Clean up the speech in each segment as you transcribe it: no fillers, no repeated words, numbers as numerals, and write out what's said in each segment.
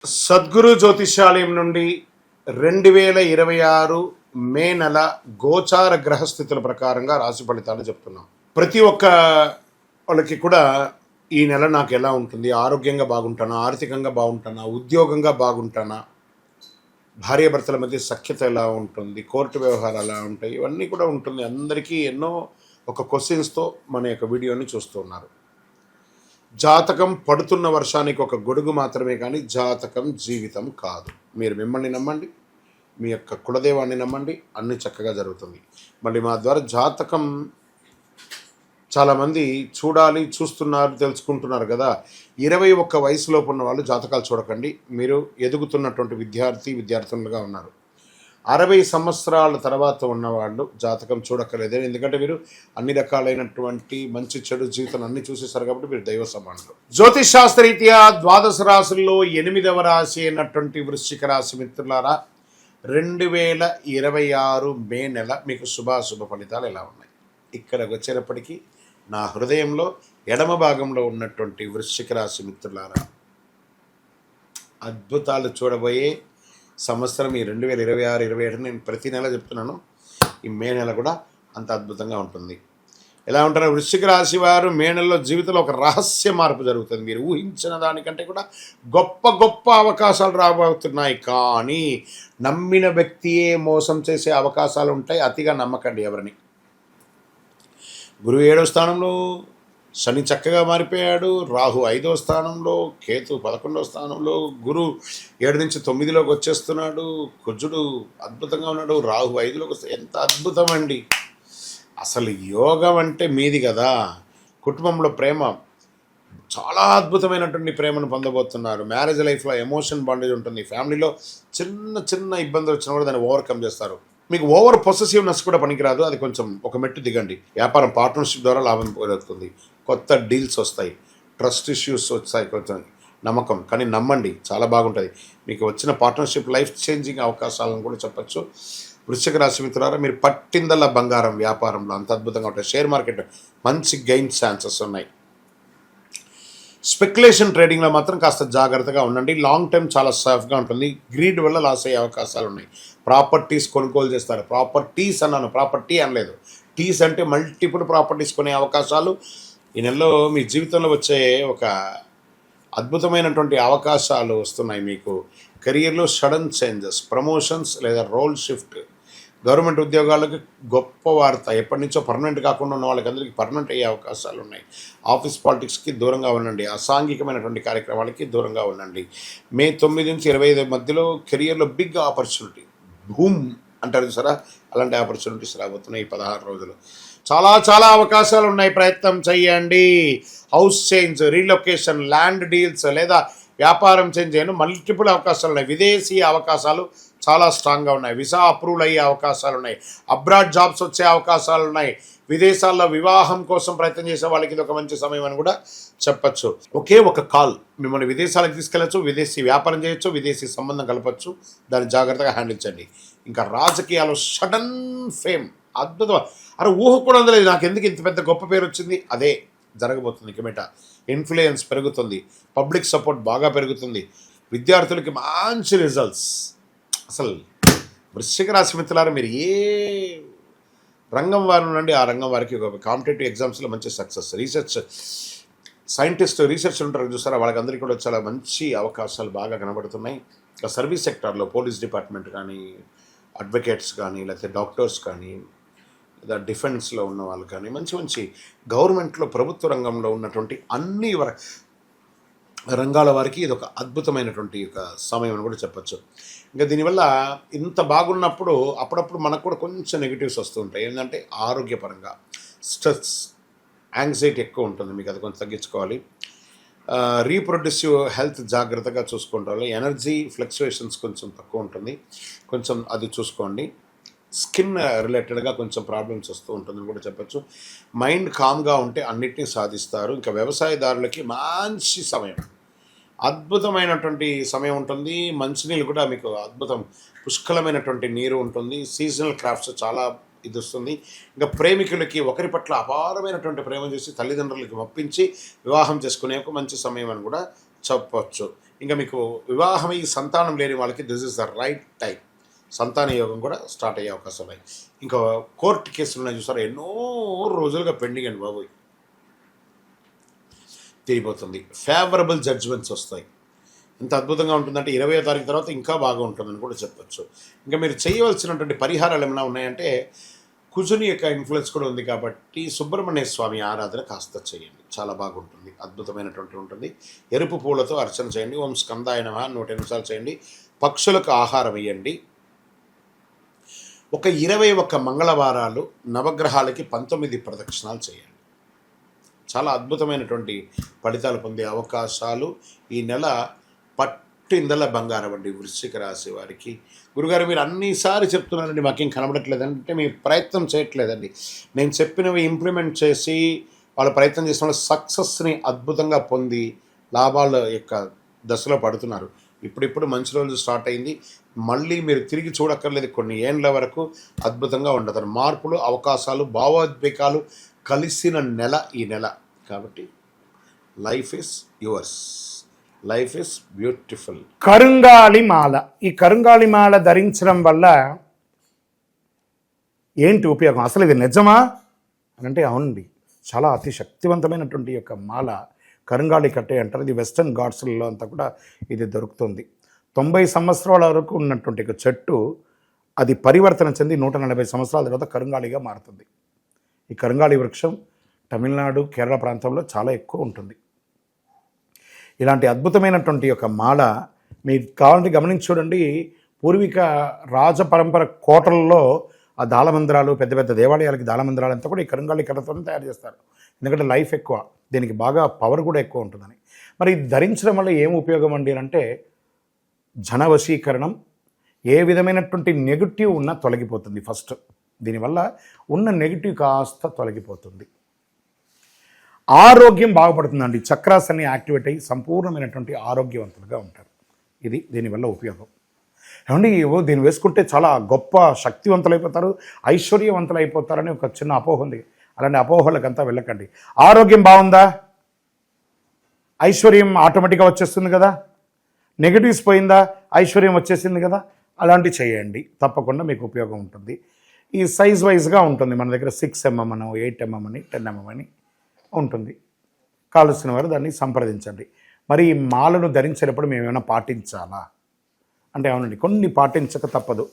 సద్గురు జ్యోతిష్యాలయం నుండి 2026 మే నెల గోచార గ్రహస్థితుల ప్రకారంగా రాశి ఫలితాలు చెప్తున్నాం. ప్రతి ఒక్క వాళ్ళకి కూడా ఈ నెల నాకు ఎలా ఉంటుంది, ఆరోగ్యంగా బాగుంటానా, ఆర్థికంగా బాగుంటానా, ఉద్యోగంగా బాగుంటానా, భార్యాభర్తల మధ్య సఖ్యత ఎలా ఉంటుంది, కోర్టు వ్యవహారాలు ఎలా ఉంటాయి, ఇవన్నీ కూడా ఉంటుంది. అందరికీ ఎన్నో ఒక క్వశ్చన్స్తో మన యొక్క వీడియోని చూస్తున్నారు. జాతకం పడుతున్న వర్షానికి ఒక గొడుగు మాత్రమే, కానీ జాతకం జీవితం కాదు. మీరు మిమ్మల్ని నమ్మండి, మీ యొక్క కులదేవాన్ని నమ్మండి, అన్ని చక్కగా జరుగుతుంది. మళ్ళీ మా ద్వారా జాతకం చాలామంది చూస్తున్నారు, తెలుసుకుంటున్నారు కదా. 21 వయసులోపు ఉన్న వాళ్ళు జాతకాలు చూడకండి. మీరు ఎదుగుతున్నటువంటి విద్యార్థులుగా ఉన్నారు. 60 సంవత్సరాల తర్వాత ఉన్నవాళ్ళు జాతకం చూడక్కర్లేదు. ఎందుకంటే మీరు అన్ని రకాలైనటువంటి మంచి చెడు జీవితం అన్ని చూసేసారు కాబట్టి మీరు దైవ సమానులు. జ్యోతిష్ శాస్త్రరీత్యా 12 రాశుల్లో 8వ రాశి అయినటువంటి వృశ్చిక రాశి మిత్రులారా, 2026 మే నెల మీకు శుభాశుభ ఫలితాలు ఎలా ఉన్నాయి? ఇక్కడికి వచ్చేటప్పటికీ నా హృదయంలో ఎడమ భాగంలో ఉన్నటువంటి వృశ్చిక రాశి మిత్రులారా, అద్భుతాలు చూడబోయే సంవత్సరం ఈ 2026-27 నేను ప్రతి నెల చెప్తున్నాను. ఈ మే నెల కూడా అంత అద్భుతంగా ఉంటుంది. ఎలా ఉంటారో వృశ్చిక రాశి వారు మే నెలలో జీవితంలో ఒక రహస్య మార్పు జరుగుతుంది. మీరు ఊహించిన దానికంటే కూడా గొప్ప గొప్ప అవకాశాలు రాబోతున్నాయి. కానీ నమ్మిన వ్యక్తియే మోసం చేసే అవకాశాలు ఉంటాయి. అతిగా నమ్మకండి ఎవరిని. గురువు 7వ స్థానంలో, శని చక్కగా మారిపోయాడు, రాహు 5వ స్థానంలో, కేతు 11వ స్థానంలో, గురు 7 నుంచి 9లోకి వచ్చేస్తున్నాడు, కుజుడు అద్భుతంగా ఉన్నాడు, రాహు 5లోకి వస్తే ఎంత అద్భుతం అండి. అసలు యోగం అంటే మీది కదా. కుటుంబంలో ప్రేమ, చాలా అద్భుతమైనటువంటి ప్రేమను పొందబోతున్నారు. మ్యారేజ్ లైఫ్లో ఎమోషన్ బాండేజ్ ఉంటుంది. ఫ్యామిలీలో చిన్న చిన్న ఇబ్బందులు వచ్చినా కూడా దాన్ని ఓవర్కమ్ చేస్తారు. మీకు ఓవర్ పొసెసివ్నెస్ కూడా పనికిరాదు. అది కొంచెం ఒక మెట్టు దిగండి. వ్యాపారం పార్ట్నర్షిప్ ద్వారా లాభం పొందుతుంది. కొత్త డీల్స్ వస్తాయి, ట్రస్ట్ ఇష్యూస్ వస్తాయి, కొంచెం నమ్మకం. కానీ నమ్మండి, చాలా బాగుంటుంది. మీకు వచ్చిన పార్ట్నర్షిప్ లైఫ్ చేంజింగ్ అవకాశాలను కూడా చెప్పచ్చు. వృశ్చిక రాశి మిత్రులారా, మీరు పట్టిందల్లా బంగారం వ్యాపారంలో అంత అద్భుతంగా ఉంటాయి. షేర్ మార్కెట్ మంచి గెయిన్ ఛాన్సెస్ ఉన్నాయి. స్పెక్యులేషన్ ట్రేడింగ్లో మాత్రం కాస్త జాగ్రత్తగా ఉండండి. లాంగ్ టర్మ్ చాలా సేఫ్గా ఉంటుంది. గ్రీడ్ వల్ల లాస్ అయ్యే అవకాశాలు ఉన్నాయి. ప్రాపర్టీస్ కొనుగోలు చేస్తారు. ప్రాపర్టీస్ అన్నాను, ప్రాపర్టీ అనలేదు. టీస్ అంటే మల్టిపుల్ ప్రాపర్టీస్ కొనే అవకాశాలు ఈ నెలలో మీ జీవితంలో వచ్చే ఒక అద్భుతమైనటువంటి అవకాశాలు వస్తున్నాయి. మీకు కెరియర్లో సడన్ చేంజెస్, ప్రమోషన్స్ లేదా రోల్ షిఫ్ట్, గవర్నమెంట్ ఉద్యోగాలకు గొప్ప వార్త. ఎప్పటి నుంచో పర్మనెంట్ కాకుండా ఉన్న వాళ్ళకందరికీ పర్మనెంట్ అయ్యే అవకాశాలు ఉన్నాయి. ఆఫీస్ పాలిటిక్స్కి దూరంగా ఉండండి. అసాంఘికమైనటువంటి కార్యక్రమాలకి దూరంగా ఉండండి. మే 9 నుంచి 25 మధ్యలో కెరియర్లో బిగ్ ఆపర్చునిటీ, భూమ్ అంటారు చూసారా, అలాంటి ఆపర్చునిటీస్ రాబోతున్నాయి. ఈ 16 రోజులు చాలా చాలా అవకాశాలు ఉన్నాయి. ప్రయత్నం చేయండి. House change, relocation, land deals లేదా వ్యాపారం చేంజ్ చేయను మల్టిపుల్ అవకాశాలు ఉన్నాయి. విదేశీ అవకాశాలు చాలా స్ట్రాంగ్గా ఉన్నాయి. వీసా అప్రూవల్ అయ్యే అవకాశాలు ఉన్నాయి. అబ్రాడ్ జాబ్స్ వచ్చే అవకాశాలు ఉన్నాయి. విదేశాల్లో వివాహం కోసం ప్రయత్నం చేసే వాళ్ళకి ఇది ఒక మంచి సమయం అని కూడా చెప్పచ్చు. ఒకే ఒక కాల్ మిమ్మల్ని విదేశాలకు తీసుకెళ్ళచ్చు, విదేశీ వ్యాపారం చేయొచ్చు, విదేశీ సంబంధం కలపచ్చు. దాన్ని జాగ్రత్తగా హ్యాండిల్ చేయండి. ఇంకా రాజకీయాల్లో సడన్ ఫేమ్, అద్భుతం. అరే ఊహ కూడా అందలేదు, నాకు ఎందుకు ఇంత పెద్ద గొప్ప పేరు వచ్చింది, అదే జరగబోతుంది. ఇకమేట ఇన్ఫ్లుయెన్స్ పెరుగుతుంది, పబ్లిక్ సపోర్ట్ బాగా పెరుగుతుంది, విద్యార్థులకి మంచి రిజల్ట్స్. అసలు వృశ్చిక రాశి మిత్రులారా, మీరు ఏ రంగం వారి నుండి ఆ రంగం వారికి ఒక కాంపిటేటివ్ ఎగ్జామ్స్లో మంచి సక్సెస్, రీసెర్చ్ ఉంటారు చూసారా, వాళ్ళకందరికీ కూడా చాలా మంచి అవకాశాలు బాగా కనబడుతున్నాయి. సర్వీస్ సెక్టార్లో పోలీస్ డిపార్ట్మెంట్ కానీ, అడ్వకేట్స్ కానీ, లేకపోతే డాక్టర్స్ కానీ, లేదా డిఫెన్స్లో ఉన్న వాళ్ళు కానీ, మంచి గవర్నమెంట్లో ప్రభుత్వ రంగంలో ఉన్నటువంటి అన్ని రంగాల వారికి ఇది ఒక అద్భుతమైనటువంటి ఒక సమయం అని కూడా చెప్పచ్చు. ఇంకా దీనివల్ల ఇంత బాగున్నప్పుడు అప్పుడప్పుడు మనకు కూడా కొంచెం నెగిటివ్స్ వస్తూ ఉంటాయి. ఏంటంటే ఆరోగ్యపరంగా స్ట్రెస్, యాంగ్జైటీ ఎక్కువ ఉంటుంది. మీకు అది కొంచెం తగ్గించుకోవాలి. రీప్రొడ్యూసివ్ హెల్త్ జాగ్రత్తగా చూసుకుంటారు. ఎనర్జీ ఫ్లక్చుయేషన్స్ కొంచెం తక్కువ ఉంటుంది, కొంచెం అది చూసుకోండి. స్కిన్ రిలేటెడ్గా కొంచెం ప్రాబ్లమ్స్ వస్తూ ఉంటుందని కూడా చెప్పచ్చు. మైండ్ కామ్గా ఉంటే అన్నిటినీ సాధిస్తారు. ఇంకా వ్యవసాయదారులకి మంచి సమయం, అద్భుతమైనటువంటి సమయం ఉంటుంది. మంచినీళ్ళు కూడా మీకు అద్భుతం, పుష్కలమైనటువంటి నీరు ఉంటుంది. సీజనల్ క్రాఫ్ట్స్ చాలా ఇది వస్తుంది. ఇంకా ప్రేమికులకి ఒకరి పట్ల అపారమైనటువంటి ప్రేమ చేసి తల్లిదండ్రులకి మప్పించి వివాహం చేసుకునే ఒక మంచి సమయం అని కూడా చెప్పవచ్చు. ఇంకా మీకు వివాహమై సంతానం లేని వాళ్ళకి this is the right time. సంతాన యోగం కూడా స్టార్ట్ అయ్యే అవకాశం ఉన్నాయి. ఇంకా కోర్టు కేసులు ఉన్నాయి చూసారా, ఎన్నో రోజులుగా పెండింగ్ అండి బాబు, తిరిగిపోతుంది. ఫేవరబుల్ జడ్జ్మెంట్స్ వస్తాయి. ఇంత అద్భుతంగా ఉంటుందంటే 20వ తారీఖు తర్వాత ఇంకా బాగా ఉంటుందని కూడా చెప్పచ్చు. ఇంకా మీరు చేయవలసినటువంటి పరిహారాలు ఏమైనా ఉన్నాయంటే, కుజుని యొక్క ఇన్ఫ్లుయెన్స్ కూడా ఉంది కాబట్టి సుబ్రహ్మణ్య స్వామి ఆరాధన కాస్త చేయండి, చాలా బాగుంటుంది, అద్భుతమైనటువంటి ఉంటుంది. ఎరుపు పూలతో అర్చన చేయండి. ఓం స్కందాయ నమః 108 నిమిషాలు చేయండి. పక్షులకు ఆహారం ఇవ్వండి. ఒక 21 మంగళవారాలు నవగ్రహాలకి 19 ప్రదక్షిణాలు చేయండి. చాలా అద్భుతమైనటువంటి ఫలితాలు పొందే అవకాశాలు ఈ నెల. పట్టిందల బంగారం అండి వృశ్చిక రాశి వారికి. గురుగారు మీరు అన్నిసారి చెప్తున్నారండి, మాకేం కనబడట్లేదంటే మీ ప్రయత్నం చేయట్లేదండి. నేను చెప్పినవి ఇంప్లిమెంట్ చేసి వాళ్ళు ప్రయత్నం చేసిన సక్సెస్ని అద్భుతంగా పొంది లాభాల యొక్క దశలో పడుతున్నారు. ఇప్పుడిప్పుడు మంచి రోజులు స్టార్ట్ అయింది. మళ్ళీ మీరు తిరిగి చూడక్కర్లేదు, కొన్ని ఏండ్ల వరకు అద్భుతంగా ఉండదు. మార్పులు, అవకాశాలు, భావోద్వేగాలు కలిసిన నెల ఈ నెల. కాబట్టి life is yours, life is beautiful. కరుంగాలి మాల. ఈ కరుంగాలి మాల ధరించడం వల్ల ఏంటి ఉపయోగం? అసలు ఇది నిజమా అని అంటే అవునండి, చాలా అతి శక్తివంతమైనటువంటి యొక్క మాల కరుంగాలి కట్టే అంటారు. ఇది వెస్టర్న్ ఘాట్స్లలో అంతా కూడా ఇది దొరుకుతుంది. 90 సంవత్సరాల వరకు ఉన్నటువంటి ఒక చెట్టు అది పరివర్తన చెంది 140 సంవత్సరాల తర్వాత కరుంగాలిగా మారుతుంది. ఈ కరుంగాలి వృక్షం తమిళనాడు, కేరళ ప్రాంతంలో చాలా ఎక్కువ ఉంటుంది. ఇలాంటి అద్భుతమైనటువంటి యొక్క మాల మీకు కావాలంటే గమనించి చూడండి. పూర్వీక రాజపరంపర కోటలలో ఆ దాళమందిరాలు, పెద్ద పెద్ద దేవాలయాలకి దాళమందిరాలు అంతా కూడా ఈ కరుంగాలి కర్రతోనే తయారు చేస్తారు. ఎందుకంటే లైఫ్ ఎక్కువ, దీనికి బాగా పవర్ కూడా ఎక్కువ ఉంటుందని. మరి ఇది ధరించడం వల్ల ఏం ఉపయోగం అండి అంటే, జనవశీకరణం, ఏ విధమైనటువంటి నెగిటివ్ ఉన్నా తొలగిపోతుంది. ఫస్ట్ దీనివల్ల ఉన్న నెగిటివ్ కాస్త తొలగిపోతుంది. ఆరోగ్యం బాగుపడుతుందండి. చక్రాస్ అన్ని యాక్టివేట్ అయ్యి సంపూర్ణమైనటువంటి ఆరోగ్యవంతులుగా ఉంటారు. ఇది దీనివల్ల ఉపయోగం. ఏమండి దీన్ని వేసుకుంటే చాలా గొప్ప శక్తివంతులైపోతారు, ఐశ్వర్యవంతులైపోతారని ఒక చిన్న అపోహ ఉంది. అలాంటి అపోహలకంతా వెళ్ళకండి. ఆరోగ్యం బాగుందా, ఐశ్వర్యం ఆటోమేటిక్గా వచ్చేస్తుంది కదా. నెగిటివ్స్ పోయిందా, ఐశ్వర్యం వచ్చేసింది కదా. అలాంటివి చేయండి, తప్పకుండా మీకు ఉపయోగం ఉంటుంది. ఈ సైజ్ వైజ్గా ఉంటుంది. మన దగ్గర 6 mm అని, 8 mm అని, 10 mm అని ఉంటుంది. కావలసిన వారు దాన్ని సంప్రదించండి. మరి ఈ మాలను ధరించేటప్పుడు మేము ఏమైనా పాటించాలా అంటే అవునండి, కొన్ని పాటించక తప్పదు.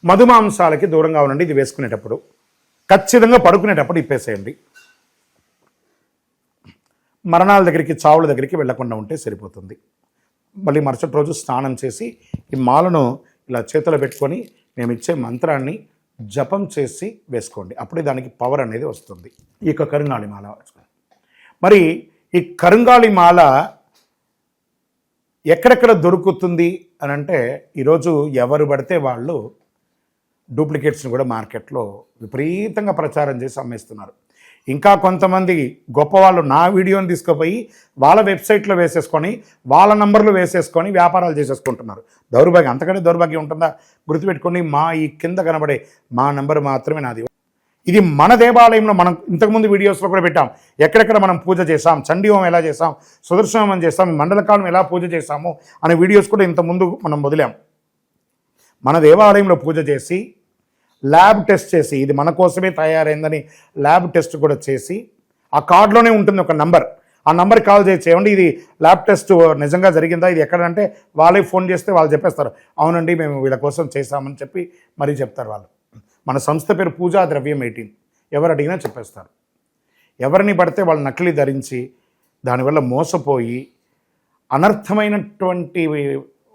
మధుమాంసాలకి దూరంగా ఉండండి. ఇది వేసుకునేటప్పుడు ఖచ్చితంగా పడుకునేటప్పుడు ఇప్పేసేయండి. మరణాల దగ్గరికి, చావుల దగ్గరికి వెళ్లకుండా ఉంటే సరిపోతుంది. మళ్ళీ మరుసటి రోజు స్నానం చేసి ఈ మాలను ఇలా చేతిలో పెట్టుకొని మేము ఇచ్చే మంత్రాన్ని జపం చేసి వేసుకోండి. అప్పుడే దానికి పవర్ అనేది వస్తుంది. ఈ యొక్క కరుంగాలి మాల. మరి ఈ కరుంగాలి మాల ఎక్కడెక్కడ దొరుకుతుంది అని అంటే, ఈరోజు ఎవరు పడితే వాళ్ళు డూప్లికేట్స్ని కూడా మార్కెట్లో విపరీతంగా ప్రచారం చేసి అమ్మేస్తున్నారు. ఇంకా కొంతమంది గొప్పవాళ్ళు నా వీడియోని తీసుకుపోయి వాళ్ళ వెబ్సైట్లో వేసేసుకొని, వాళ్ళ నంబర్లు వేసేసుకొని వ్యాపారాలు చేసేసుకుంటున్నారు. దౌర్భాగ్యం, అంతకంటే దౌర్భాగ్యం ఉంటుందా? గుర్తుపెట్టుకొని మా ఈ కింద కనబడే మా నంబర్ మాత్రమే నాది. ఇది మన దేవాలయంలో మనం ఇంతకుముందు వీడియోస్లో కూడా పెట్టాం. ఎక్కడెక్కడ మనం పూజ చేసాం, చండీ హోమం ఎలా చేసాం, సుదర్శన హోమం చేసాం, మండలకాలం ఎలా పూజ చేసాము అనే వీడియోస్ కూడా ఇంతకుముందు మనం వదిలాం. మన దేవాలయంలో పూజ చేసి, ల్యాబ్ టెస్ట్ చేసి, ఇది మన కోసమే తయారైందని ల్యాబ్ టెస్ట్ కూడా చేసి, ఆ కార్డులోనే ఉంటుంది ఒక నంబర్. ఆ నంబర్ కాల్ చేయండి, ఇది ల్యాబ్ టెస్ట్ నిజంగా జరిగిందా, ఇది ఎక్కడంటే వాళ్ళే ఫోన్ చేస్తే వాళ్ళు చెప్పేస్తారు, అవునండి మేము వీళ్ళ కోసం చేశామని చెప్పి మరీ చెప్తారు వాళ్ళు. మన సంస్థ పేరు పూజా ద్రవ్యం 18. ఎవరు అడిగినా చెప్పేస్తారు. ఎవరిని పడితే వాళ్ళు నకిలీ ధరించి దానివల్ల మోసపోయి అనర్థమైనటువంటి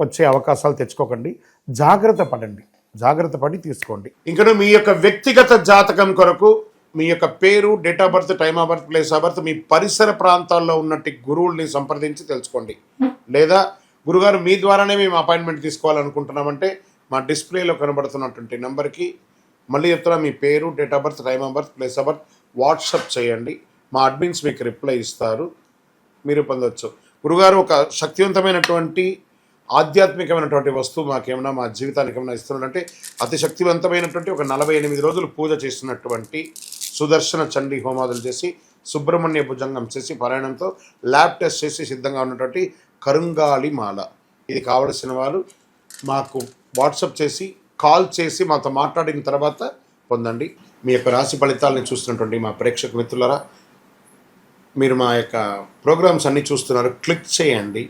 వచ్చే అవకాశాలు తెచ్చుకోకండి. జాగ్రత్త పడండి, జాగ్రత్త పడి తీసుకోండి. ఇంకా మీ యొక్క వ్యక్తిగత జాతకం కొరకు మీ యొక్క పేరు, date of birth, time of birth, place of birth, మీ పరిసర ప్రాంతాల్లో ఉన్నట్టు గురువుల్ని సంప్రదించి తెలుసుకోండి. లేదా గురుగారు మీ ద్వారానే మేము అపాయింట్మెంట్ తీసుకోవాలనుకుంటున్నామంటే మా డిస్ప్లేలో కనబడుతున్నటువంటి నెంబర్కి మళ్ళీ చెప్తున్నా, మీ పేరు, date of birth, time of birth, place of birth WhatsApp చేయండి. మా అడ్మిన్స్ మీకు రిప్లై ఇస్తారు, మీరు పొందవచ్చు. గురుగారు ఒక శక్తివంతమైనటువంటి ఆధ్యాత్మికమైనటువంటి వస్తువు మాకేమైనా మా జీవితానికి ఏమైనా ఇస్తున్నాడంటే, అతి శక్తివంతమైనటువంటి ఒక 48 రోజులు పూజ చేస్తున్నటువంటి సుదర్శన చండీ హోమాదులు చేసి, సుబ్రహ్మణ్య భుజంగం చేసి, పారాయణంతో ల్యాబ్ టెస్ట్ చేసి సిద్ధంగా ఉన్నటువంటి కరుంగాలి మాల. ఇది కావలసిన వారు మాకు వాట్సాప్ చేసి కాల్ చేసి మాతో మాట్లాడిన తర్వాత పొందండి. మీ యొక్క రాశి ఫలితాలని చూస్తున్నటువంటి మా ప్రేక్షక మిత్రులారా, మీరు మా యొక్క ప్రోగ్రామ్స్ అన్నీ చూస్తున్నారు. క్లిక్ చేయండి,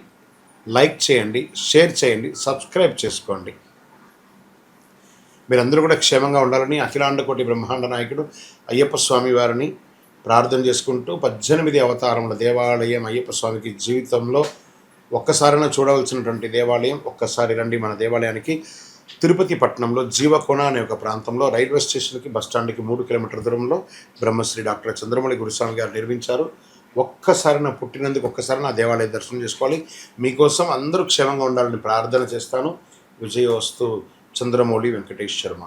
లైక్ చేయండి, షేర్ చేయండి, సబ్స్క్రైబ్ చేసుకోండి. మీరందరూ కూడా క్షేమంగా ఉండాలని అఖిలాండ కోటి బ్రహ్మాండ నాయకుడు అయ్యప్ప స్వామి వారిని ప్రార్థన చేసుకుంటూ 18 అవతారముల దేవాలయం అయ్యప్ప స్వామికి జీవితంలో ఒక్కసారైనా చూడవలసినటువంటి దేవాలయం. ఒక్కసారి రండి మన దేవాలయానికి. తిరుపతి పట్టణంలో జీవకోణ అనే ఒక ప్రాంతంలో రైల్వే స్టేషన్కి బస్టాండ్కి 3 కిలోమీటర్ల దూరంలో బ్రహ్మశ్రీ డాక్టర్ చంద్రమౌళి గురుస్వామి గారు నిర్మించారు. ఒక్కసారి నా పుట్టినందుకు ఒక్కసారి నా దేవాలయ దర్శనం చేసుకోవాలి. మీకోసం అందరూ క్షేమంగా ఉండాలని ప్రార్థన చేస్తాను. విజయోస్తు. చంద్రమౌళి వెంకటేష్ శర్మ.